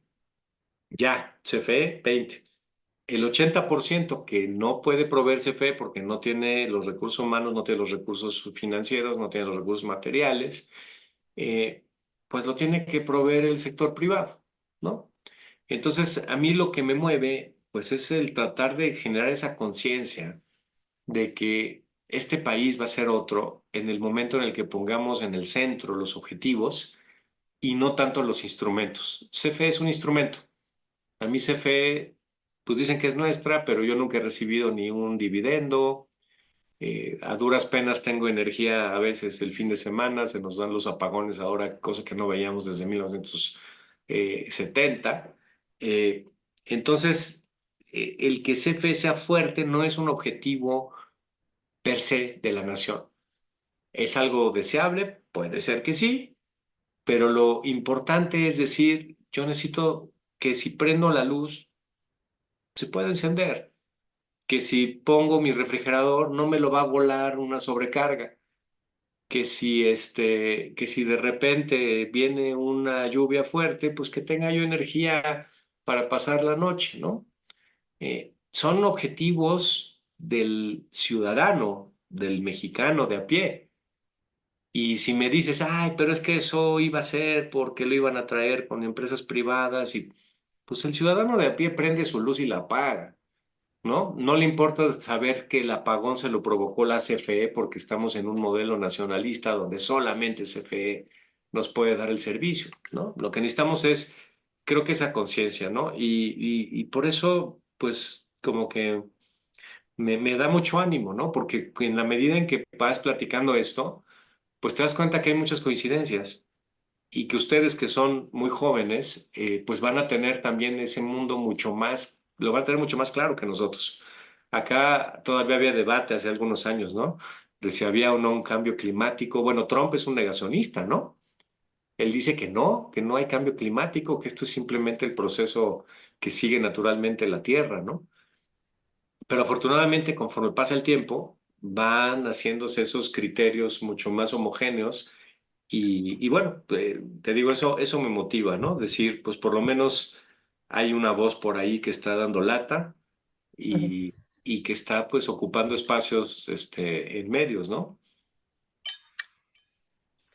ya, CFE 20. El 80% que no puede proveer CFE porque no tiene los recursos humanos, no tiene los recursos financieros, no tiene los recursos materiales, eh, pues lo tiene que proveer el sector privado, ¿no? Entonces, a mí lo que me mueve, pues es el tratar de generar esa conciencia de que este país va a ser otro en el momento en el que pongamos en el centro los objetivos y no tanto los instrumentos. CFE es un instrumento. A mí CFE, pues dicen que es nuestra, pero yo nunca he recibido ni un dividendo. A duras penas tengo energía a veces el fin de semana, se nos dan los apagones ahora, cosa que no veíamos desde 1970. Eh, entonces, el que CFE sea fuerte no es un objetivo per se de la nación. ¿Es algo deseable? Puede ser que sí, pero lo importante es decir, yo necesito que si prendo la luz, se pueda encender, que si pongo mi refrigerador, no me lo va a volar una sobrecarga, que si de repente viene una lluvia fuerte, pues que tenga yo energía para pasar la noche, ¿no? Son objetivos del ciudadano, del mexicano de a pie. Y si me dices, ay, pero es que eso iba a ser porque lo iban a traer con empresas privadas y pues el ciudadano de a pie prende su luz y la apaga, ¿no? No le importa saber que el apagón se lo provocó la CFE porque estamos en un modelo nacionalista donde solamente CFE nos puede dar el servicio, ¿no? Lo que necesitamos es, creo que esa conciencia, ¿no? Y por eso, pues, como que me da mucho ánimo, ¿no? Porque en la medida en que vas platicando esto, pues te das cuenta que hay muchas coincidencias y que ustedes que son muy jóvenes, pues van a tener también ese mundo mucho más, lo van a tener mucho más claro que nosotros. Acá todavía había debate hace algunos años, ¿no? De si había o no un cambio climático. Bueno, Trump es un negacionista, ¿no? Él dice que no hay cambio climático, que esto es simplemente el proceso que sigue naturalmente la Tierra, ¿no? Pero afortunadamente, conforme pasa el tiempo, van haciéndose esos criterios mucho más homogéneos y bueno, te digo, eso me motiva, ¿no? Decir, pues por lo menos hay una voz por ahí que está dando lata Ujú. y que está pues ocupando espacios en medios, ¿no?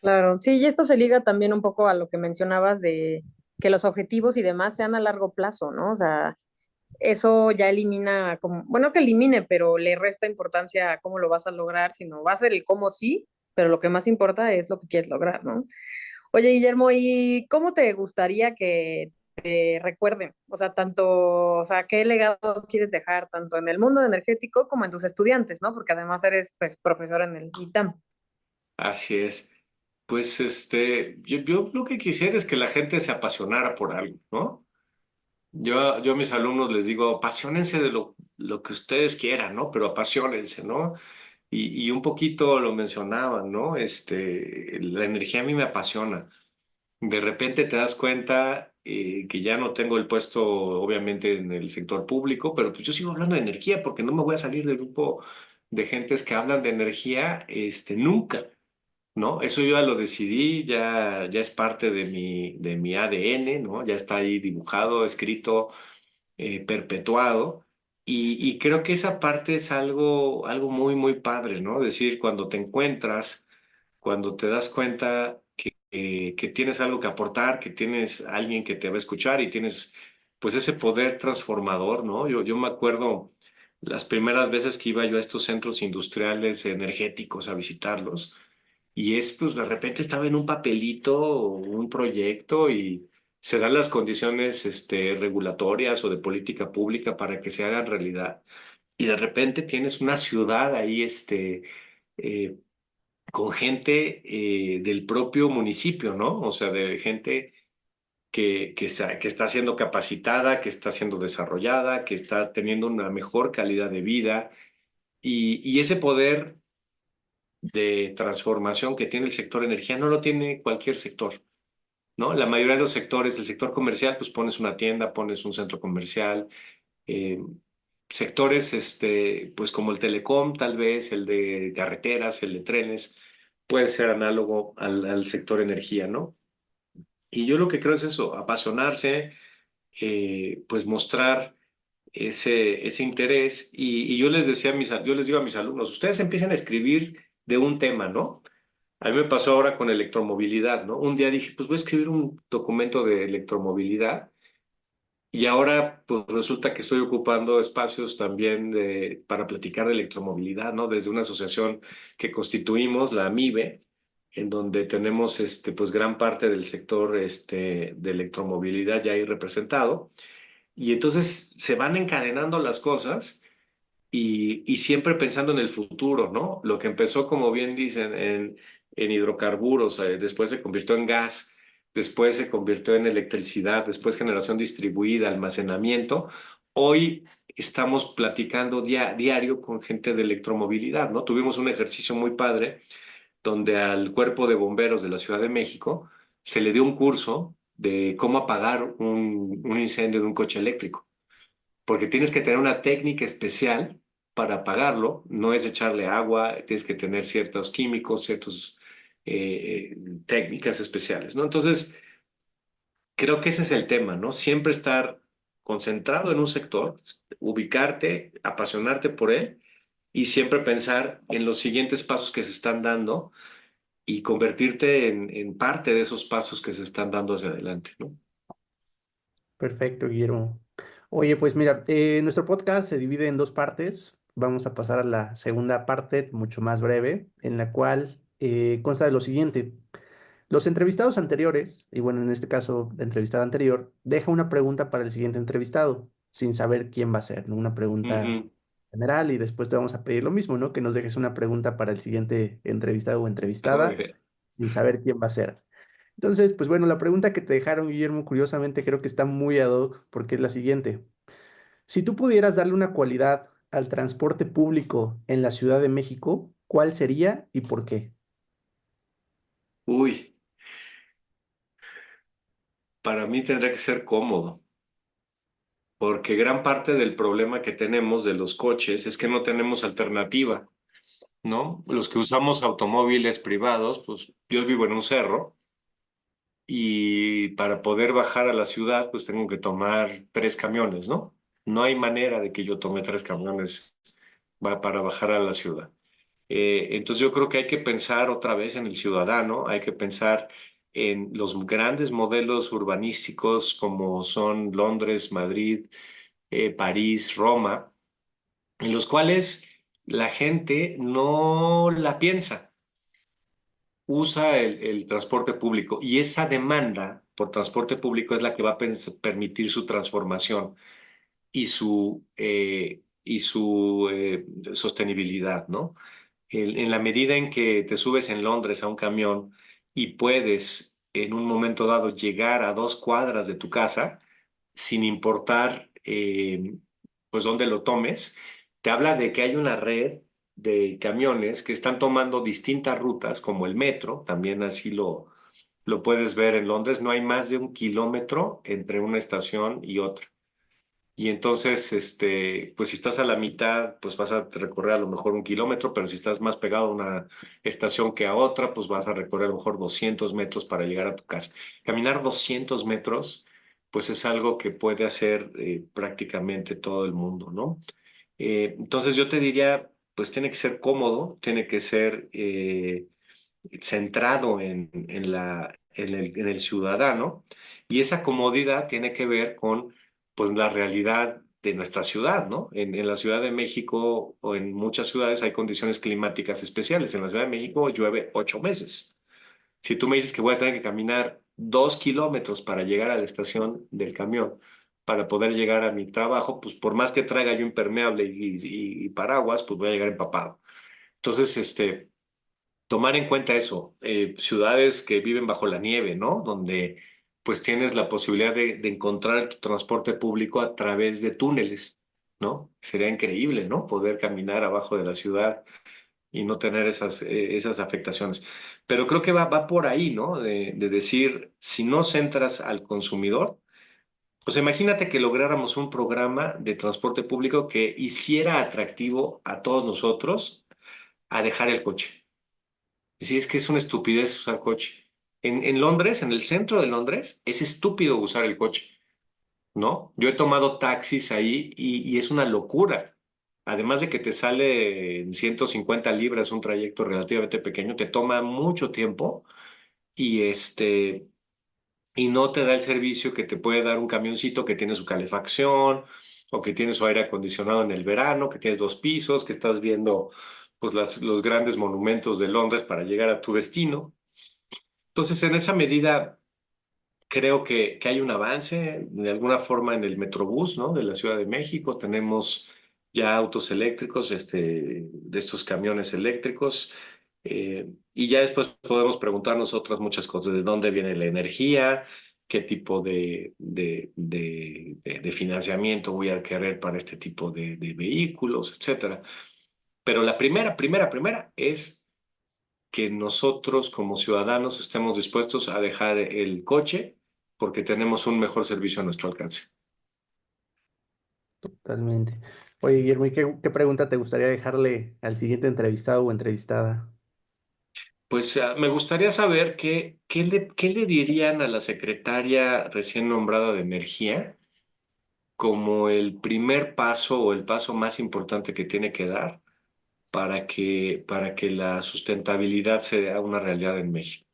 Claro, sí, y esto se liga también un poco a lo que mencionabas de que los objetivos y demás sean a largo plazo, ¿no? O sea, eso ya elimina, como, bueno, que elimine, pero le resta importancia a cómo lo vas a lograr, sino va a ser el cómo sí, pero lo que más importa es lo que quieres lograr, ¿no? Oye, Guillermo, ¿y cómo te gustaría que te recuerden? O sea, tanto, o sea, ¿qué legado quieres dejar tanto en el mundo energético como en tus estudiantes, ¿no? Porque además eres, pues, profesor en el ITAM. Así es. Pues yo lo que quisiera es que la gente se apasionara por algo, ¿no? Yo a mis alumnos les digo, apasionense de lo que ustedes quieran, ¿no? Pero apasionense, ¿no? Y un poquito lo mencionaban, ¿no? La energía a mí me apasiona. De repente te das cuenta que ya no tengo el puesto, obviamente, en el sector público, pero pues yo sigo hablando de energía porque no me voy a salir del grupo de gentes que hablan de energía, nunca, ¿no? Eso yo ya lo decidí, ya es parte de mi ADN, ¿no? Ya está ahí dibujado, escrito, perpetuado. Y creo que esa parte es algo muy, muy padre, ¿no? Decir, cuando te encuentras, cuando te das cuenta que tienes algo que aportar, que tienes alguien que te va a escuchar y tienes pues ese poder transformador, ¿no? Yo me acuerdo las primeras veces que iba yo a estos centros industriales energéticos a visitarlos y pues de repente estaba en un papelito, un proyecto y se dan las condiciones regulatorias o de política pública para que se hagan realidad y de repente tienes una ciudad ahí, eh, con gente del propio municipio, ¿no? O sea, de gente que está siendo capacitada, que está siendo desarrollada, que está teniendo una mejor calidad de vida y ese poder de transformación que tiene el sector energía no lo tiene cualquier sector, ¿no? La mayoría de los sectores, el sector comercial, pues pones una tienda, pones un centro comercial, eh, sectores, pues como el telecom, tal vez, el de carreteras, el de trenes, puede ser análogo al sector energía, ¿no? Y yo lo que creo es eso, apasionarse, pues mostrar ese interés. Y yo les decía a yo les digo a mis alumnos, ustedes empiecen a escribir de un tema, ¿no? A mí me pasó ahora con electromovilidad, ¿no? Un día dije, pues voy a escribir un documento de electromovilidad y ahora pues resulta que estoy ocupando espacios también para platicar de electromovilidad, ¿no? Desde una asociación que constituimos, la AMIBE, en donde tenemos pues gran parte del sector de electromovilidad ya ahí representado. Y entonces se van encadenando las cosas y siempre pensando en el futuro, ¿no? Lo que empezó, como bien dicen, en hidrocarburos, después se convirtió en gas, después se convirtió en electricidad, después generación distribuida, almacenamiento. Hoy estamos platicando diario con gente de electromovilidad, ¿no? Tuvimos un ejercicio muy padre donde al Cuerpo de Bomberos de la Ciudad de México se le dio un curso de cómo apagar un incendio de un coche eléctrico porque tienes que tener una técnica especial para apagarlo, no es echarle agua, tienes que tener ciertos químicos, ciertas técnicas especiales, ¿no? Entonces, creo que ese es el tema, ¿no? Siempre estar concentrado en un sector, ubicarte, apasionarte por él y siempre pensar en los siguientes pasos que se están dando y convertirte en parte de esos pasos que se están dando hacia adelante, ¿no? Perfecto, Guillermo. Oye, pues mira, nuestro podcast se divide en dos partes. Vamos a pasar a la segunda parte, mucho más breve, en la cual consta de lo siguiente. Los entrevistados anteriores, y bueno, en este caso, la entrevistada anterior, deja una pregunta para el siguiente entrevistado, sin saber quién va a ser, ¿no? Una pregunta Ujú. general y después te vamos a pedir lo mismo, ¿no? Que nos dejes una pregunta para el siguiente entrevistado o Muy entrevistada, bien. sin saber quién va a ser. Entonces, pues bueno, la pregunta que te dejaron, Guillermo, curiosamente creo que está muy ad hoc porque es la siguiente. Si tú pudieras darle una cualidad al transporte público en la Ciudad de México, ¿cuál sería y por qué? Uy, para mí tendría que ser cómodo. Porque gran parte del problema que tenemos de los coches es que no tenemos alternativa, ¿no? Los que usamos automóviles privados, pues yo vivo en un cerro y para poder bajar a la ciudad, pues tengo que tomar 3 camiones, ¿no? No hay manera de que yo tome 3 camiones para bajar a la ciudad. Entonces yo creo que hay que pensar otra vez en el ciudadano, hay que pensar en los grandes modelos urbanísticos como son Londres, Madrid, París, Roma, en los cuales la gente no la piensa, usa el transporte público y esa demanda por transporte público es la que va a permitir su transformación y su sostenibilidad, ¿no? En la medida en que te subes en Londres a un camión y puedes en un momento dado llegar a 2 cuadras de tu casa, sin importar pues dónde lo tomes, te habla de que hay una red de camiones que están tomando distintas rutas, como el metro, también así lo puedes ver en Londres, no hay más de 1 kilómetro entre una estación y otra. Y entonces, pues si estás a la mitad, pues vas a recorrer a lo mejor 1 kilómetro, pero si estás más pegado a una estación que a otra, pues vas a recorrer a lo mejor 200 metros para llegar a tu casa. Caminar 200 metros, pues es algo que puede hacer prácticamente todo el mundo, ¿no? Entonces yo te diría, pues tiene que ser cómodo, tiene que ser centrado en el ciudadano y esa comodidad tiene que ver con pues la realidad de nuestra ciudad, ¿no? En la Ciudad de México o en muchas ciudades hay condiciones climáticas especiales. En la Ciudad de México llueve 8 meses. Si tú me dices que voy a tener que caminar 2 kilómetros para llegar a la estación del camión, para poder llegar a mi trabajo, pues por más que traiga yo impermeable y paraguas, pues voy a llegar empapado. Entonces, tomar en cuenta eso, ciudades que viven bajo la nieve, ¿no? Donde pues tienes la posibilidad de encontrar tu transporte público a través de túneles, ¿no? Sería increíble, ¿no? Poder caminar abajo de la ciudad y no tener esas afectaciones. Pero creo que va por ahí, ¿no? De decir, si no centras al consumidor, pues imagínate que lográramos un programa de transporte público que hiciera atractivo a todos nosotros a dejar el coche. Sí, es que es una estupidez usar coche. En Londres, en el centro de Londres, es estúpido usar el coche, ¿no? Yo he tomado taxis ahí y es una locura. Además de que te sale en 150 libras un trayecto relativamente pequeño, te toma mucho tiempo y y no te da el servicio que te puede dar un camioncito que tiene su calefacción o que tiene su aire acondicionado en el verano, que tienes 2 pisos, que estás viendo pues los grandes monumentos de Londres para llegar a tu destino. Entonces, en esa medida, creo que hay un avance de alguna forma en el Metrobús, ¿no? De la Ciudad de México. Tenemos ya autos eléctricos, de estos camiones eléctricos. Y ya después podemos preguntarnos otras muchas cosas, de dónde viene la energía, qué tipo de financiamiento voy a querer para este tipo de vehículos, etcétera. Pero la primera es que nosotros como ciudadanos estemos dispuestos a dejar el coche porque tenemos un mejor servicio a nuestro alcance. Totalmente. Oye, Guillermo, ¿y qué pregunta te gustaría dejarle al siguiente entrevistado o entrevistada? Pues me gustaría saber qué le dirían a la secretaria recién nombrada de Energía como el primer paso o el paso más importante que tiene que dar para que la sustentabilidad sea una realidad en México.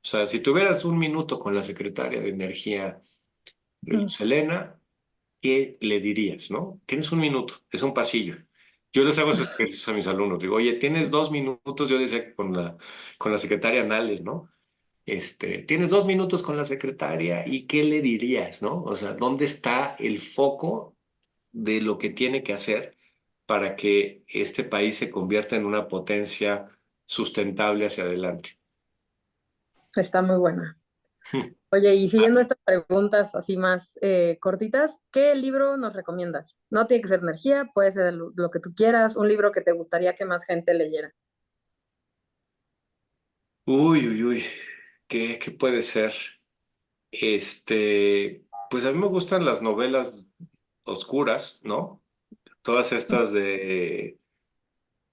O sea, si tuvieras un minuto con la secretaria de Energía, Mm. Selena, ¿qué le dirías, no? Tienes un minuto, es un pasillo. Yo les hago esos ejercicios a mis alumnos. Digo, oye, tienes 2 minutos, yo decía que con la secretaria Nales, ¿no? Tienes 2 minutos con la secretaria y ¿qué le dirías, no? O sea, ¿dónde está el foco de lo que tiene que hacer para que este país se convierta en una potencia sustentable hacia adelante? Está muy buena. Oye, y siguiendo estas preguntas así más cortitas, ¿qué libro nos recomiendas? No tiene que ser energía, puede ser lo que tú quieras, un libro que te gustaría que más gente leyera. Uy, uy, uy, ¿qué puede ser? Pues a mí me gustan las novelas oscuras, ¿no? Todas estas de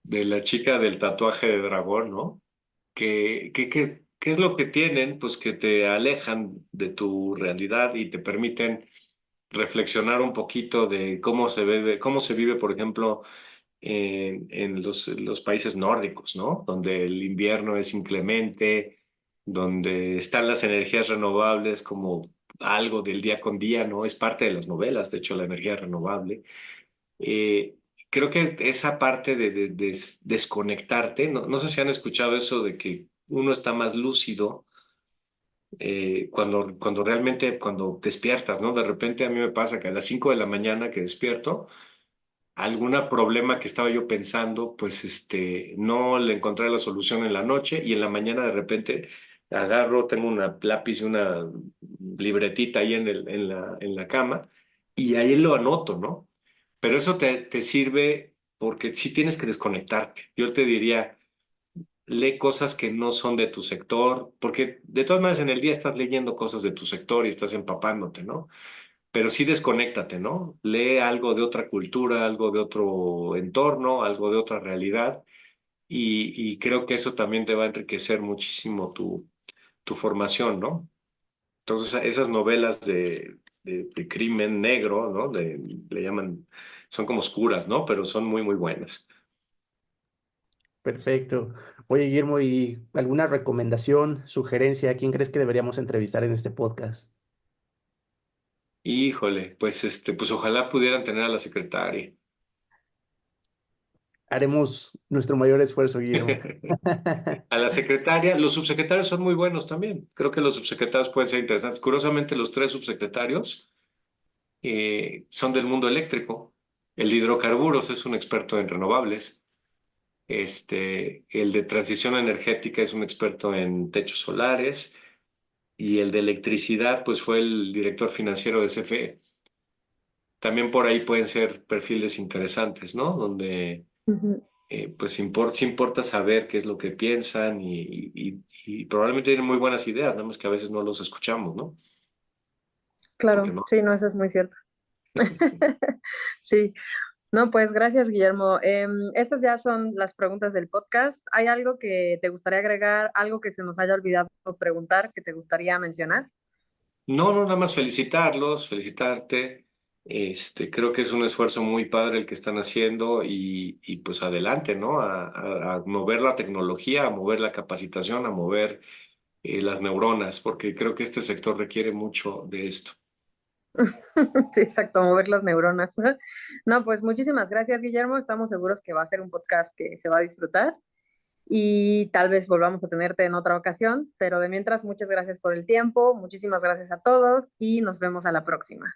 la chica del tatuaje de dragón, ¿no? ¿Qué es lo que tienen? Pues que te alejan de tu realidad y te permiten reflexionar un poquito de cómo se vive, por ejemplo, en los países nórdicos, ¿no? Donde el invierno es inclemente, donde están las energías renovables como algo del día con día, ¿no? Es parte de las novelas, de hecho, la energía renovable. Eh, Creo que esa parte de desconectarte, no sé si han escuchado eso de que uno está más lúcido cuando realmente, cuando despiertas, ¿no? De repente a mí me pasa que a las 5 de la mañana que despierto, algún problema que estaba yo pensando, pues no le encontré la solución en la noche y en la mañana de repente agarro, tengo una lápiz y una libretita ahí en la cama y ahí lo anoto, ¿no? Pero eso te sirve porque sí tienes que desconectarte. Yo te diría, lee cosas que no son de tu sector, porque de todas maneras en el día estás leyendo cosas de tu sector y estás empapándote, ¿no? Pero sí desconéctate, ¿no? Lee algo de otra cultura, algo de otro entorno, algo de otra realidad, y creo que eso también te va a enriquecer muchísimo tu formación, ¿no? Entonces, esas novelas de crimen negro, ¿no? Le llaman, son como oscuras, ¿no? Pero son muy, muy buenas. Perfecto. Oye, Guillermo, ¿y alguna recomendación, sugerencia? ¿A quién crees que deberíamos entrevistar en este podcast? Híjole, pues pues ojalá pudieran tener a la secretaria. Haremos nuestro mayor esfuerzo, Guillermo. A la secretaria, los subsecretarios son muy buenos también. Creo que los subsecretarios pueden ser interesantes. Curiosamente, los 3 subsecretarios son del mundo eléctrico. El de hidrocarburos es un experto en renovables. El de transición energética es un experto en techos solares y el de electricidad, pues fue el director financiero de CFE. También por ahí pueden ser perfiles interesantes, ¿no? Donde Ujú. pues sí importa saber qué es lo que piensan y probablemente tienen muy buenas ideas, nada más que a veces no los escuchamos, ¿no? Porque Claro, no. sí, no, eso es muy cierto. Sí, no, pues gracias, Guillermo. Estas ya son las preguntas del podcast. ¿Hay algo que te gustaría agregar, algo que se nos haya olvidado preguntar, que te gustaría mencionar? No, no, nada más felicitarlos, felicitarte. Creo que es un esfuerzo muy padre el que están haciendo y pues adelante, ¿no? A mover la tecnología, a mover la capacitación, a mover las neuronas, porque creo que este sector requiere mucho de esto. Sí, exacto, mover las neuronas. No, pues muchísimas gracias, Guillermo. Estamos seguros que va a ser un podcast que se va a disfrutar y tal vez volvamos a tenerte en otra ocasión, pero de mientras, muchas gracias por el tiempo, muchísimas gracias a todos y nos vemos a la próxima.